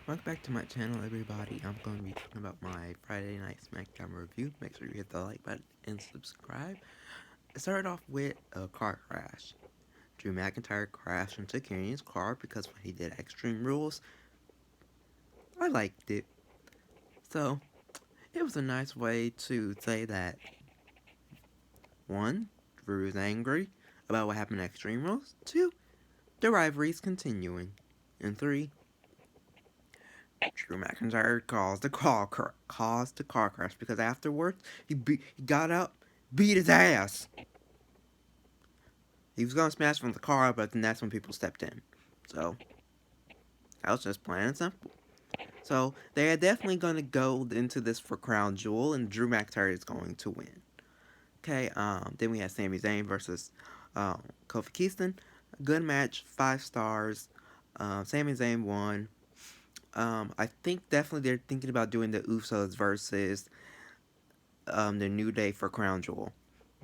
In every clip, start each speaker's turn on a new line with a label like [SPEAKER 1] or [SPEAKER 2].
[SPEAKER 1] Welcome back to my channel, everybody. I'm going to be talking about my Friday Night SmackDown review. Make sure you hit the like button and subscribe. It started off with a car crash. Drew McIntyre crashed into Kenny's car because when he did Extreme Rules, I liked it. So, it was a nice way to say that, one, Drew is angry about what happened at Extreme Rules. Two, the rivalry's continuing. And three, Drew McIntyre caused the car crash because afterwards he got up, beat his ass. He was gonna smash from the car, but then that's when people stepped in. So that was just plain and simple. So they are definitely gonna go into this for Crown Jewel, and Drew McIntyre is going to win. Okay. Then we had Sami Zayn versus Kofi Kingston. Good match, 5 stars. Sami Zayn won. I think definitely they're thinking about doing the Usos versus the New Day for Crown Jewel,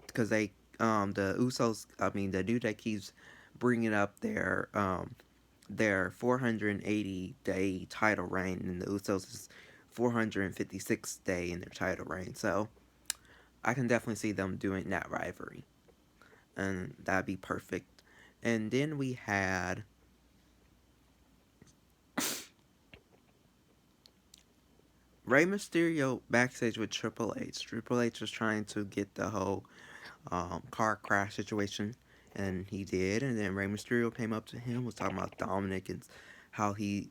[SPEAKER 1] because the Usos, the New Day keeps bringing up their 480-day title reign, and the Usos is 456 day in their title reign. So I can definitely see them doing that rivalry, and that'd be perfect. And then we had Rey Mysterio backstage with Triple H. Triple H was trying to get the whole car crash situation, and he did. And then Rey Mysterio came up to him, was talking about Dominic and how he,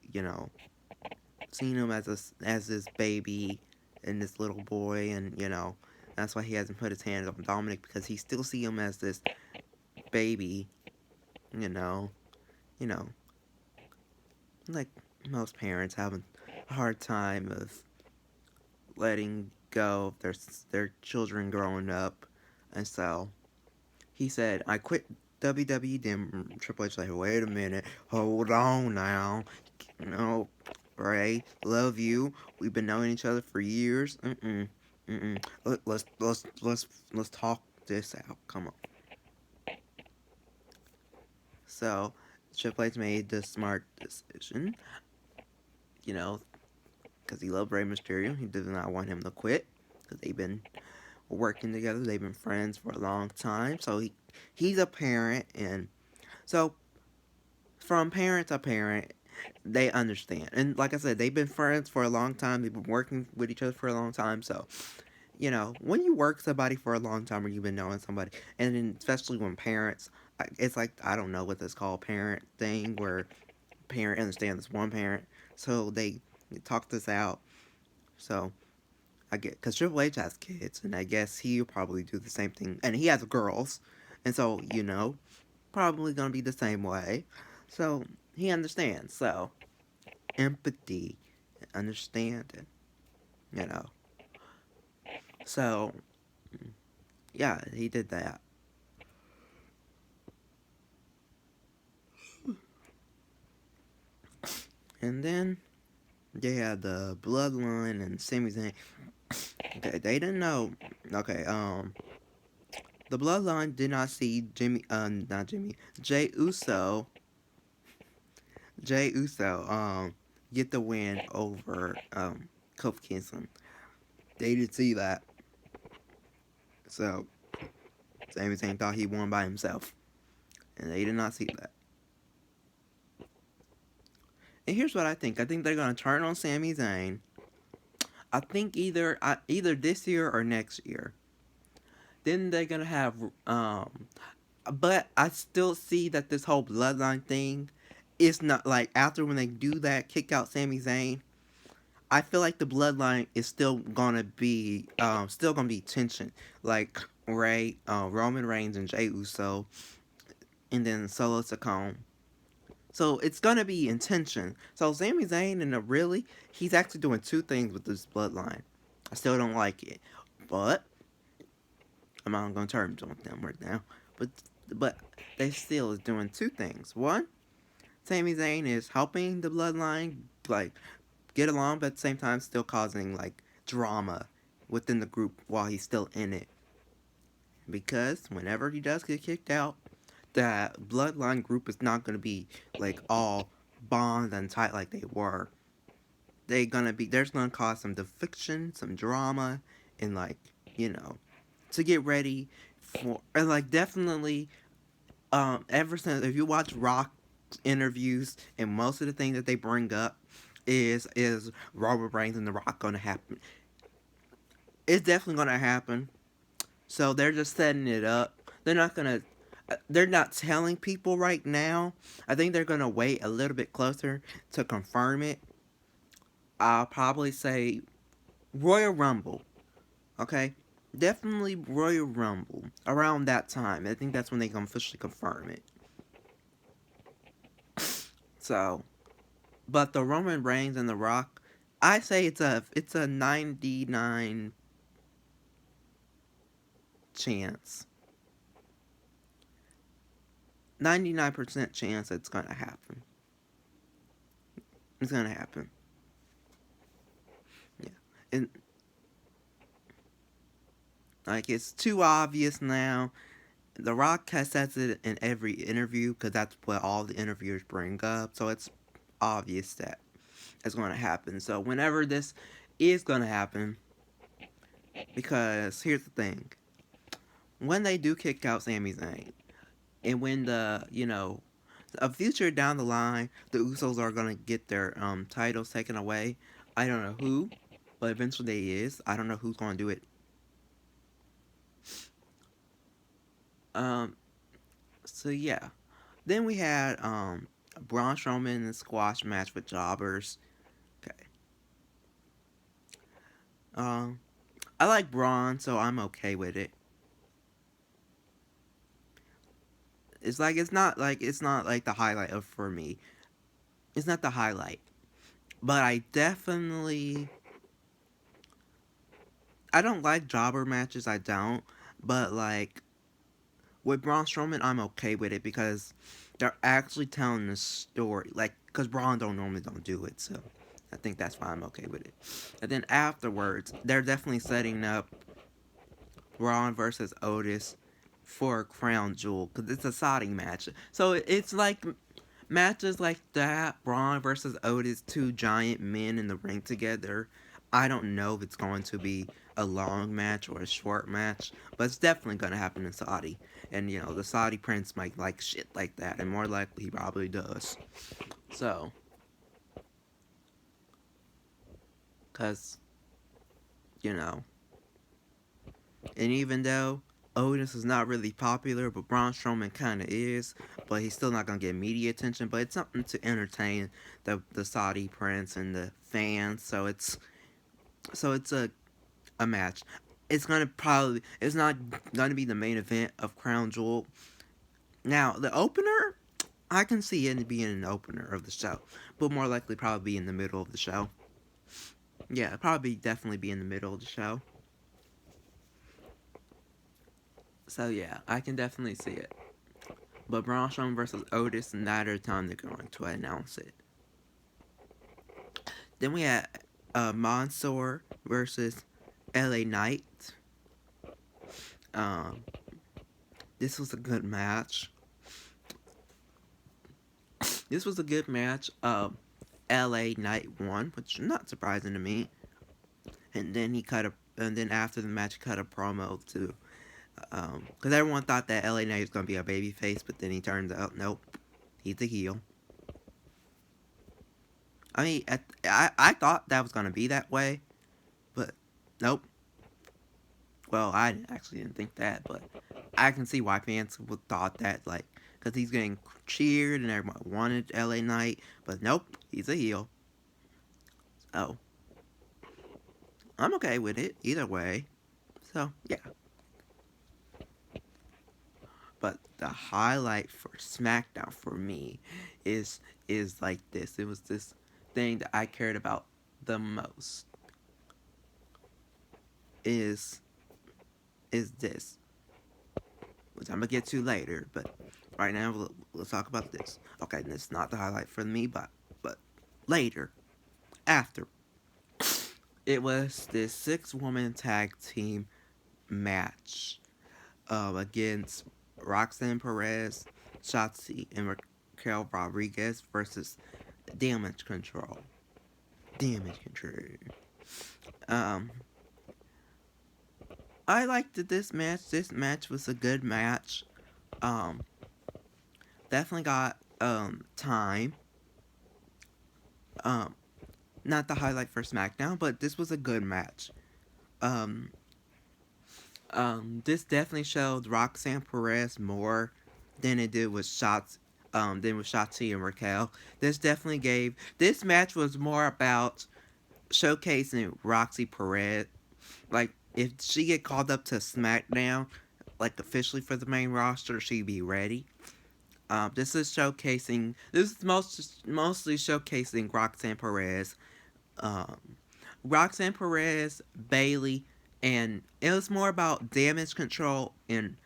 [SPEAKER 1] seen him as his baby and this little boy, and that's why he hasn't put his hands on Dominic, because he still see him as this baby, you know, you know, like most parents have a hard time of letting go of their children growing up, and so he said, "I quit WWE." Then Triple H like, "Wait a minute, hold on now, you know, Ray, love you. We've been knowing each other for years. Let's talk this out. Come on." So Triple H made the smart decision, you know, because he loved Rey Mysterio. He did not want him to quit because they've been working together. They've been friends for a long time. So he's a parent, and so from parent to parent, they understand. And like I said, they've been friends for a long time. They've been working with each other for a long time. So, when you work somebody for a long time, or you've been knowing somebody, and then especially when parents, it's like, I don't know what this called, parent thing, where parent understands one parent. So they talk this out. So I get, because Triple H has kids, and I guess he'll probably do the same thing. And he has girls. And so, probably going to be the same way. So he understands. So empathy, understanding, you know. So yeah, he did that. And then they had the Bloodline and Sami Zayn. Okay, they didn't know. Okay, the Bloodline did not see not Jimmy, Jay Uso, Jay Uso, get the win over Kofi Kingston. They didn't see that. So Sami Zayn thought he won by himself, and they did not see that. And here's what I think. I think they're gonna turn on Sami Zayn. I think either this year or next year. Then they're gonna have but I still see that this whole bloodline thing is not, like, after when they do that, kick out Sami Zayn. I feel like the bloodline is still gonna be tension, like Roman Reigns and Jey Uso, and then Solo Sikoa. So it's gonna be intention. So Sami Zayn, and really, he's actually doing two things with this bloodline. I still don't like it, but I'm not gonna terms on them right now. But they still is doing two things. One, Sami Zayn is helping the bloodline like get along, but at the same time still causing like drama within the group while he's still in it. Because whenever he does get kicked out, that bloodline group is not going to be like all bond and tight like they were. there's gonna cause some fiction, some drama, and like you know to get ready for and like definitely ever since if you watch Rock interviews and most of the things that they bring up is Robert Reigns and The Rock gonna happen. It's definitely gonna happen. So they're just setting it up. They're not telling people right now. I think they're gonna wait a little bit closer to confirm it. I'll probably say Royal Rumble. Okay, definitely Royal Rumble around that time. I think that's when they can officially confirm it. So, but the Roman Reigns and The Rock, I say it's a 99 chance, 99% chance it's gonna happen. It's gonna happen. Yeah, and like it's too obvious now. The Rock has says it in every interview because that's what all the interviewers bring up. So it's obvious that it's going to happen. So whenever this is going to happen, because here's the thing: when they do kick out Sami Zayn, and when a future down the line, the Usos are going to get their titles taken away. I don't know who, but eventually they is. I don't know who's going to do it. Um. So yeah. Then we had Braun Strowman in a squash match with jobbers. Okay. Um, I like Braun, so I'm okay with it. It's not like the highlight of for me. It's not the highlight, but I don't like jobber matches. I don't, but like with Braun Strowman, I'm okay with it because they're actually telling the story. Like, cause Braun don't do it, so I think that's why I'm okay with it. And then afterwards, they're definitely setting up Braun versus Otis for a crown jewel because it's a Saudi match. So it's like matches like that, Braun versus Otis, two giant men in the ring together. I don't know if it's going to be a long match or a short match, but it's definitely going to happen in Saudi. And the Saudi prince might like shit like that, and more likely he probably does. So, because, you know, and even though Otis is not really popular, but Braun Strowman kind of is, but he's still not gonna get media attention. But it's something to entertain the Saudi prince and the fans. So it's a match. It's not gonna be the main event of Crown Jewel. Now the opener, I can see it being an opener of the show, but more likely probably be in the middle of the show. Yeah, probably definitely be in the middle of the show. So yeah, I can definitely see it. But Braun Strowman versus Otis, neither time they're going to announce it. Then we had Mansoor versus LA Knight. Um, this was a good match. This was a good match. LA Knight won, which is not surprising to me. And then after the match, he cut a promo to, because everyone thought that LA Knight was gonna be a baby face, but then he turns out, nope, he's a heel. I mean, I thought that was gonna be that way, but nope. Well, I actually didn't think that, but I can see why fans would thought that, like, because he's getting cheered and everyone wanted LA Knight, but nope, he's a heel. So, I'm okay with it either way. So, yeah. But the highlight for SmackDown for me is like this. It was this thing that I cared about the most. Is this, which I'm gonna get to later, but right now let's talk about this. Okay, this is not the highlight for me, but later, after, it was this 6-woman tag team match against Roxanne Perez, Shotzi, and Raquel Rodriguez versus Damage Control. damage control. Um, I liked this match. This match was a good match. Um, definitely got time. Um, not the highlight for SmackDown, but this was a good match. Um, this definitely showed Roxanne Perez more than it did with Shotzi and Raquel. This match was more about showcasing Roxy Perez. Like, if she get called up to SmackDown, like officially for the main roster, she'd be ready. This is showcasing. This is mostly showcasing Roxanne Perez, um, Bailey, and it was more about damage control in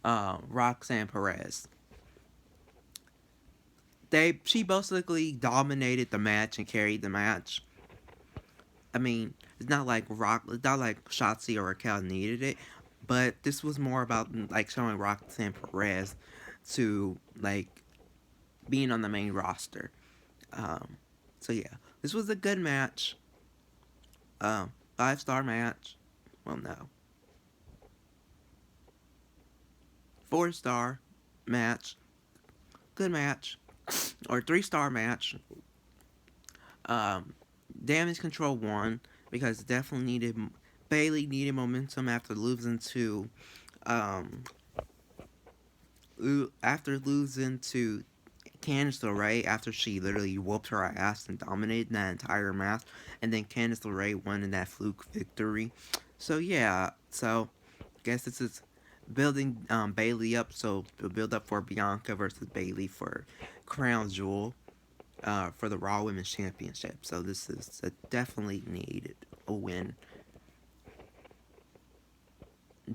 [SPEAKER 1] Roxanne Perez. She basically dominated the match and carried the match. I mean, it's not like Shotzi or Raquel needed it, but this was more about like showing Roxanne Perez to like being on the main roster. Um, so yeah, this was a good match. 5-star match. Well, no, 4-star match. Good match, or 3-star match. Um, Damage Control won because definitely Bailey needed momentum after losing to Candice LeRae after she literally whooped her ass and dominated that entire match, and then Candice LeRae won in that fluke victory. So yeah, guess this is building Bailey up, so to build up for Bianca versus Bailey for Crown Jewel for the Raw Women's Championship. So this is definitely needed a win.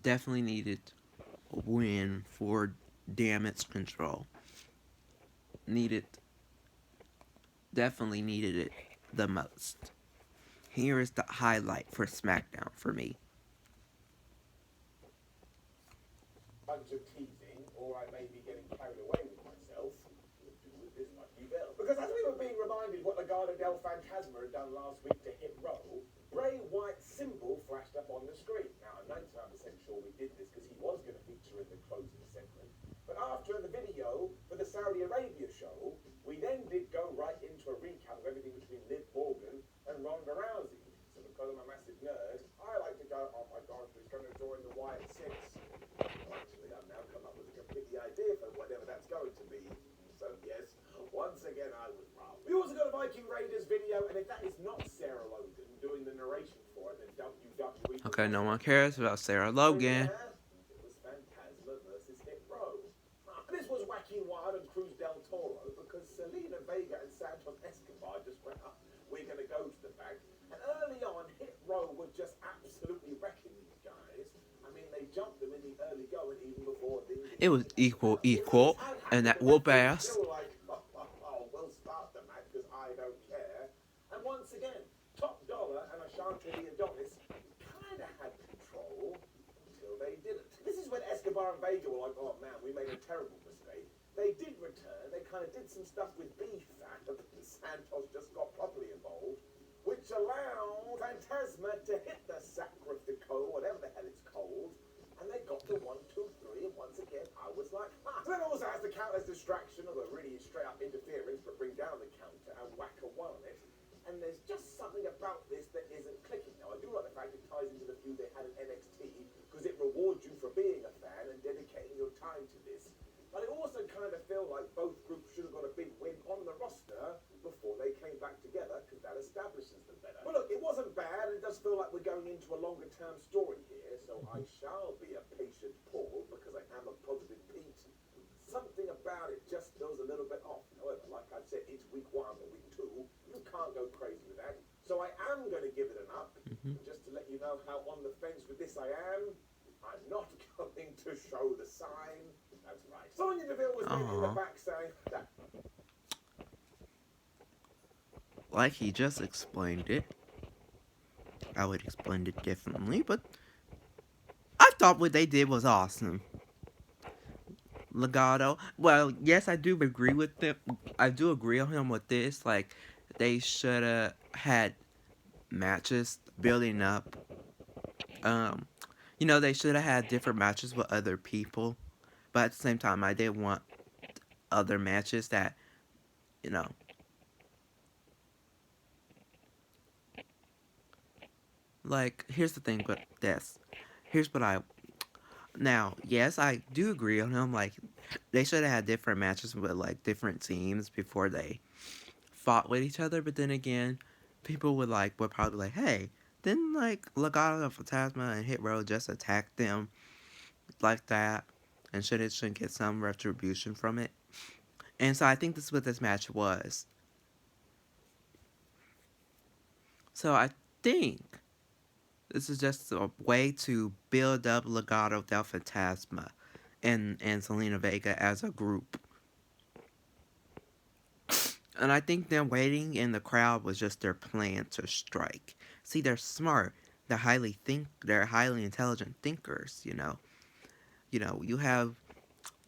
[SPEAKER 1] Definitely needed a win for Damage Control. Definitely needed it the most. Here is the highlight for SmackDown for me.
[SPEAKER 2] Bunch of teasing, or I may be getting carried away with myself. Would do with this lucky bell. Because as we were being reminded what Legado del Fantasma had done last week to hit Row, Bray Wyatt's symbol flashed up on the screen. Now, I'm 99% sure we did this because he was going to feature in the closing segment. But after the video for the Saudi Arabia show, we then did go right into a recap of everything between Liv Morgan and Ronda Rousey. So because I'm a massive nerd, I like to go, oh my gosh, who's going to join the Wyatt Six? Actually, I've now come up with a complete idea for whatever that's going to be. So yes, once again I was wrong. We also got a Viking Raiders video, and if that is not Sarah Logan doing the narration for it, then WWE...
[SPEAKER 1] Okay, no one cares about Sarah Logan.
[SPEAKER 2] It was Phantasma versus Hit Row. This was Joaquin Wild and Cruz del Toro because Selena Vega and Santos Escobar just went up. We're going to go to the back. And early on, Hit Row were just absolutely wrecking these guys. I mean, they jumped them in the early going even before
[SPEAKER 1] it was equal, and that whoop ass.
[SPEAKER 2] Like, we'll start the match because I don't care. And once again, Top Dollar and Ashanti the Adonis kind of had control until they didn't. This is when Escobar and Vega were like, oh man, we made a terrible mistake. They did return. They kind of did some stuff with beef fat, but Santos just got properly involved, which allowed Phantasma to hit the Sacrifico, whatever the hell it's called, and they got the 1, 2, 3, and once again, I was like, ha! So then also has the counter's distraction of a really straight up interference, but bring down the counter and whack a 1 on it. And there's just something about this that isn't clicking. Now, I do like the fact it ties into the feud they had in NXT, because it rewards you for being a fan and dedicating your time to this. But it also kind of feel like both groups should have got a big win on the roster before they came back together, because that establishes them better. But look, it wasn't bad. It does feel like we're going into a longer term story here, so I shall be a patient Paul, because I am a positive Pete. Something about it just feels a little bit off. However, like I said, it's week 1 or week 2. You can't go crazy with that. So I am going to give it an up. Just to let you know how on the fence with this I am, I'm not going to show the sign. That's right. Sonya Deville was then in the back saying that.
[SPEAKER 1] Like he just explained it. I would explain it differently, but I thought what they did was awesome. Legado. Well, yes, I do agree with them. I do agree on him with this. Like, they should have had matches building up. Um, you know, they should have had different matches with other people, but at the same time, I did want other matches that, you know, like, here's the thing with this. Here's what I. Now, yes, I do agree on him. Like, they should have had different matches with, like, different teams before they fought with each other, but then again, people would probably like, hey, didn't like Legado of Phantasma and Hit Row just attack them like that? And shouldn't get some retribution from it? And so I think this is what this match was. So I think this is just a way to build up Legado del Fantasma and Selena Vega as a group. And I think them waiting in the crowd was just their plan to strike. See, they're smart. They're highly intelligent thinkers, you know. You know, you have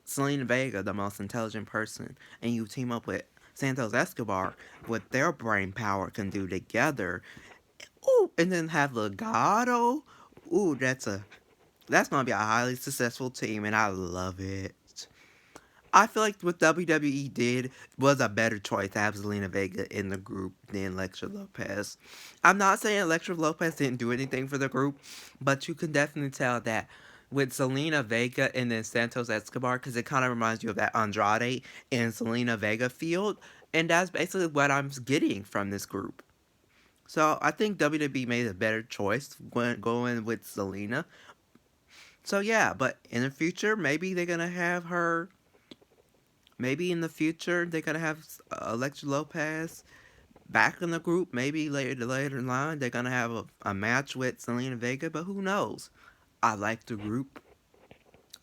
[SPEAKER 1] Selena Vega, the most intelligent person, and you team up with Santos Escobar, what their brain power can do together. Ooh, and then have Legato. Ooh, that's gonna be a highly successful team, and I love it. I feel like what WWE did was a better choice to have Zelina Vega in the group than Elektra Lopez. I'm not saying Elektra Lopez didn't do anything for the group, but you can definitely tell that with Zelina Vega and then Santos Escobar, because it kind of reminds you of that Andrade and Zelina Vega field, and that's basically what I'm getting from this group. So I think WWE made a better choice when going with Zelina. So yeah, but in the future, maybe they're gonna have her. Maybe in the future they're gonna have Elektra Lopez back in the group. Maybe later in line they're gonna have a match with Selena Vega. But who knows? I like the group.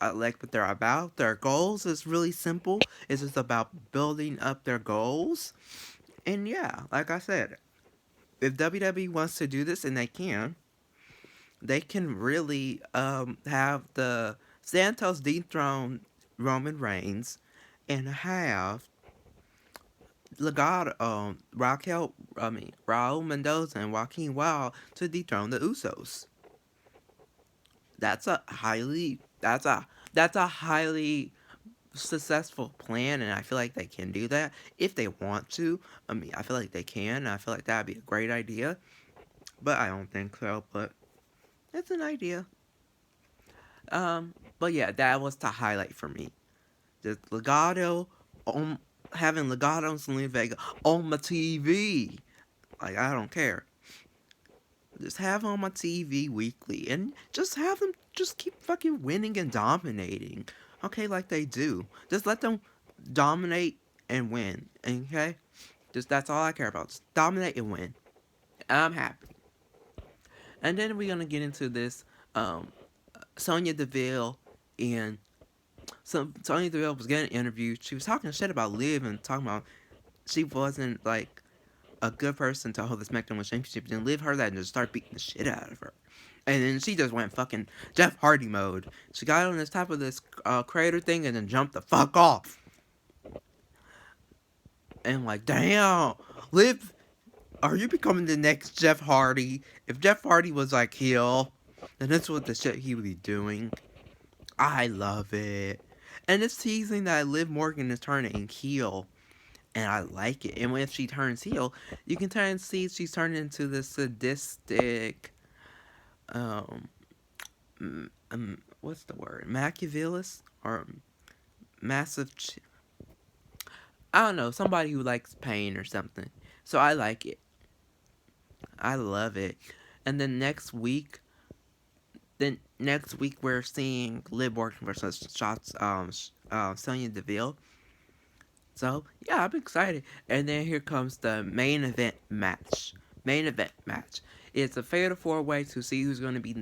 [SPEAKER 1] I like what they're about. Their goals is really simple. It's just about building up their goals. And yeah, like I said, if WWE wants to do this, and they can really have the Santos dethrone Roman Reigns and have Legado, Raul Mendoza and Joaquin Wild to dethrone the Usos. That's a highly, that's a, that's a highly successful plan, and I feel like they can do that if they want to. I mean, I feel like they can, and I feel like that'd be a great idea, but I don't think so. But it's an idea. But yeah, that was the highlight for me. Just Legado on having Legado and Selena Vega on my TV. Like I don't care. Just have them on my TV weekly and just have them just keep fucking winning and dominating. Okay, like they do. Just let them dominate and win. Okay? Just that's all I care about. Just dominate and win. I'm happy. And then we're gonna get into this um Sonya Deville and Sonya Deville was getting interviewed. She was talking shit about Liv and talking about she wasn't like a good person to hold the SmackDown Women's Championship. Then Liv heard that and just started beating the shit out of her. And then she just went fucking Jeff Hardy mode. She got on this top of this crater thing and then jumped the fuck off. And like, damn, Liv, are you becoming the next Jeff Hardy? If Jeff Hardy was like heel, then that's what the shit he would be doing. I love it. And it's teasing that Liv Morgan is turning heel. And I like it. And if she turns heel, you can see she's turning into this sadistic, um, what's the word? Machiavellist? Or massive, I don't know, somebody who likes pain or something. So I like it. I love it. And then next week we're seeing Liv Morgan versus Sonya Deville. So yeah, I'm excited. And then here comes the main event match. Main event match. It's a fatal 4-way to see who's gonna be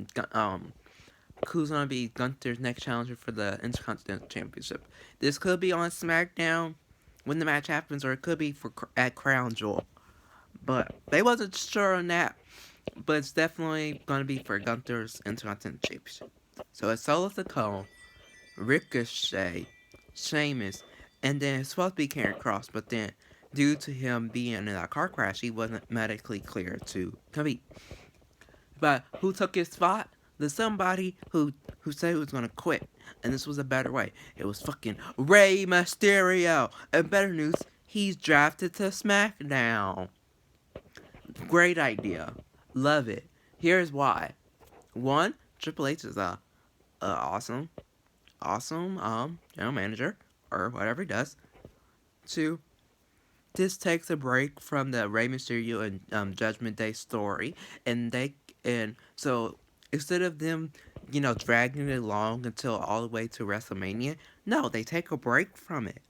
[SPEAKER 1] Gunther's next challenger for the Intercontinental Championship. This could be on SmackDown when the match happens, or it could be at Crown Jewel. But they wasn't sure on that. But it's definitely gonna be for Gunther's Intercontinental Championship. So it's Solo Sikoa, Ricochet, Sheamus, and then it's supposed to be Karen Cross, but then due to him being in a car crash, he wasn't medically cleared to compete. But who took his spot? The somebody who said he was gonna quit, and this was a better way. It was fucking Rey Mysterio. And better news, he's drafted to SmackDown. Great idea, love it. Here's why. One, Triple H is a awesome general manager or whatever he does. Two, this takes a break from the Rey Mysterio and Judgment Day story, and so instead of them, dragging it along until all the way to WrestleMania, no, they take a break from it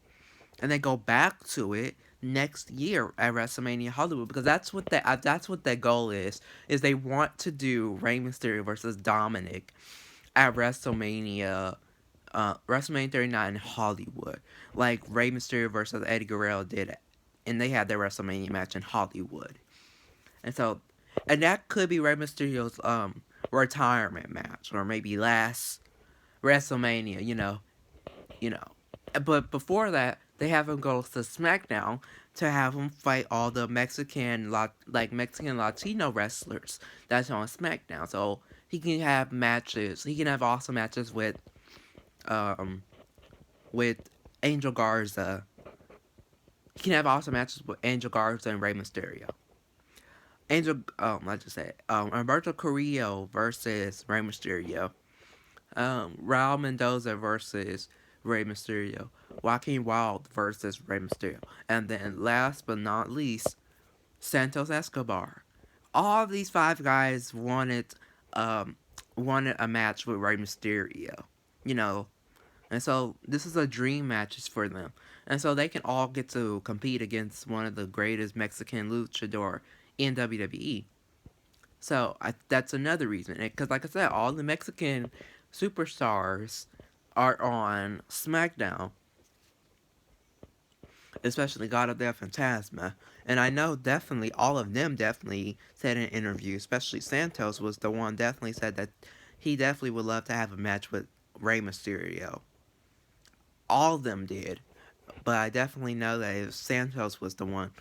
[SPEAKER 1] and they go back to it next year at WrestleMania Hollywood because that's what their goal is they want to do Rey Mysterio versus Dominic at WrestleMania 39 in Hollywood, like Rey Mysterio versus Eddie Guerrero did, and they had their WrestleMania match in Hollywood, and so, and that could be Rey Mysterio's retirement match, or maybe last WrestleMania, you know. But before that, they have him go to SmackDown to have him fight all the Mexican Latino wrestlers that's on SmackDown, so he can have matches. He can have awesome matches um with Angel Garza. He can have awesome matches with Angel Garza and Rey Mysterio. I just said Alberto Carrillo versus Rey Mysterio. Raul Mendoza versus Rey Mysterio. Joaquin Wild versus Rey Mysterio. And then last but not least, Santos Escobar. All of these five guys wanted a match with Rey Mysterio. You know, and so this is a dream matches for them. And so they can all get to compete against one of the greatest Mexican luchador in WWE. So that's another reason. Because like I said, all the Mexican superstars are on SmackDown. Especially God of Death and Tasma. And I know definitely all of them definitely said in an interview, especially Santos was the one definitely said that he definitely would love to have a match with Rey Mysterio. All of them did. But I definitely know that if Santos was the one.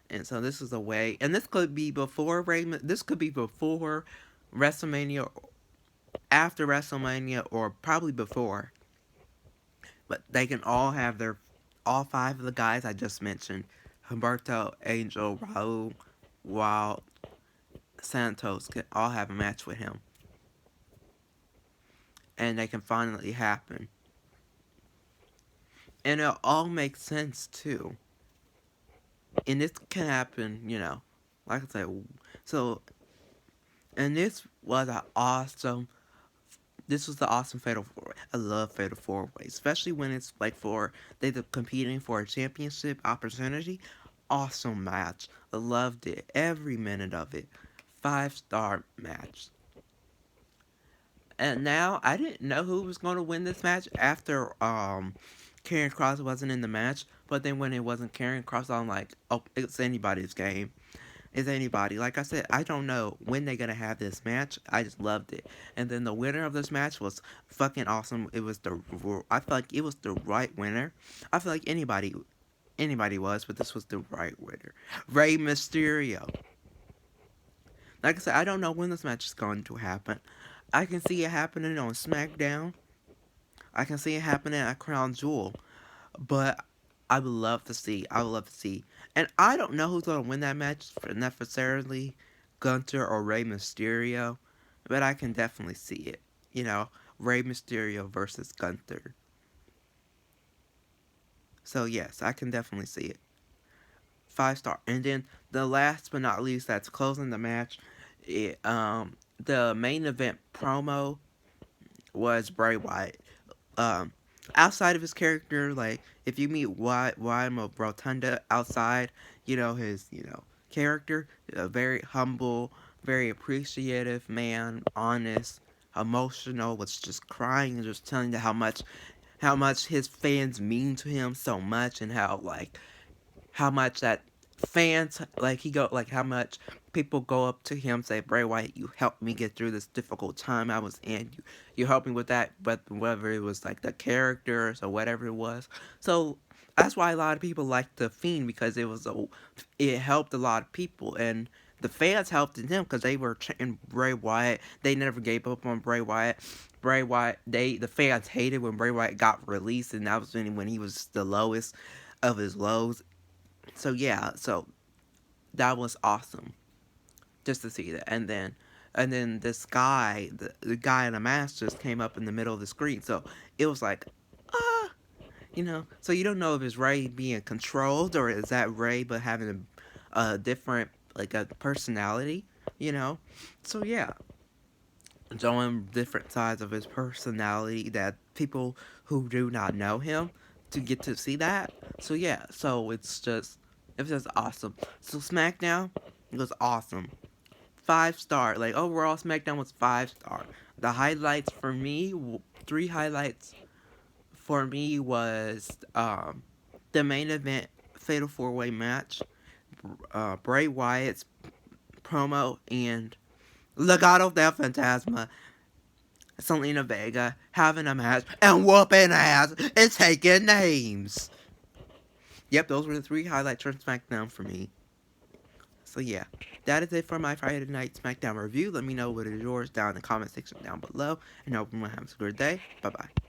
[SPEAKER 1] And so this is a way, and this could be before this could be before WrestleMania, after WrestleMania, or probably before. But they can all have all five of the guys I just mentioned, Humberto, Angel, Raul, Wild, Santos, can all have a match with him. And they can finally happen. And it'll all make sense too. And this can happen, like I said. So, and this was the awesome Fatal 4-Way. I love Fatal 4-Way, especially when it's like they're competing for a championship opportunity. Awesome match. I loved it. Every minute of it. 5-star match. And now, I didn't know who was going to win this match after Karrion Kross wasn't in the match. But then when it wasn't Karrion Kross, I'm like, oh, it's anybody's game. It's anybody. Like I said, I don't know when they're going to have this match. I just loved it. And then the winner of this match was fucking awesome. I feel like it was the right winner. I feel like anybody was, but this was the right winner. Rey Mysterio. Like I said, I don't know when this match is going to happen. I can see it happening on SmackDown. I can see it happening at Crown Jewel. But I would love to see. I would love to see. And I don't know who's going to win that match necessarily, Gunther or Rey Mysterio. But I can definitely see it. Rey Mysterio versus Gunther. So yes, I can definitely see it. 5-star. And then the last but not least, that's closing the match. The main event promo was Bray Wyatt. Outside of his character, like if you meet Wyman Rotunda outside, his character, a very humble, very appreciative man, honest, emotional, was just crying and just telling you how much his fans mean to him so much, and how much that fans how much people go up to him, say, Bray Wyatt, you helped me get through this difficult time I was in. You helped me with that, but whether it was like the characters or whatever it was. So That's why a lot of people liked the Fiend, because it helped a lot of people, and the fans helped him because they were chanting Bray Wyatt. They never gave up on Bray Wyatt. Bray Wyatt, the fans hated when Bray Wyatt got released, and that was when he was the lowest of his lows. So yeah, so that was awesome just to see that. And then this guy, the guy in the mask, just came up in the middle of the screen. So it was like, ah, So you don't know if it's Ray being controlled, or is that Ray but having a different, like, a personality, you know. So yeah, showing different sides of his personality that people who do not know him to get to see that. So yeah, so it's just awesome. So SmackDown, it was awesome. 5 star. Like, overall, SmackDown was 5 star. The highlights for me, 3 highlights for me was the main event Fatal 4-Way match, Bray Wyatt's promo, and Legado del Fantasma, Selena Vega having a match and whooping ass and taking names. Yep, those were the 3 highlights from SmackDown for me. So yeah, that is it for my Friday Night SmackDown review. Let me know what is yours down in the comment section down below, and I hope everyone has a good day. Bye bye.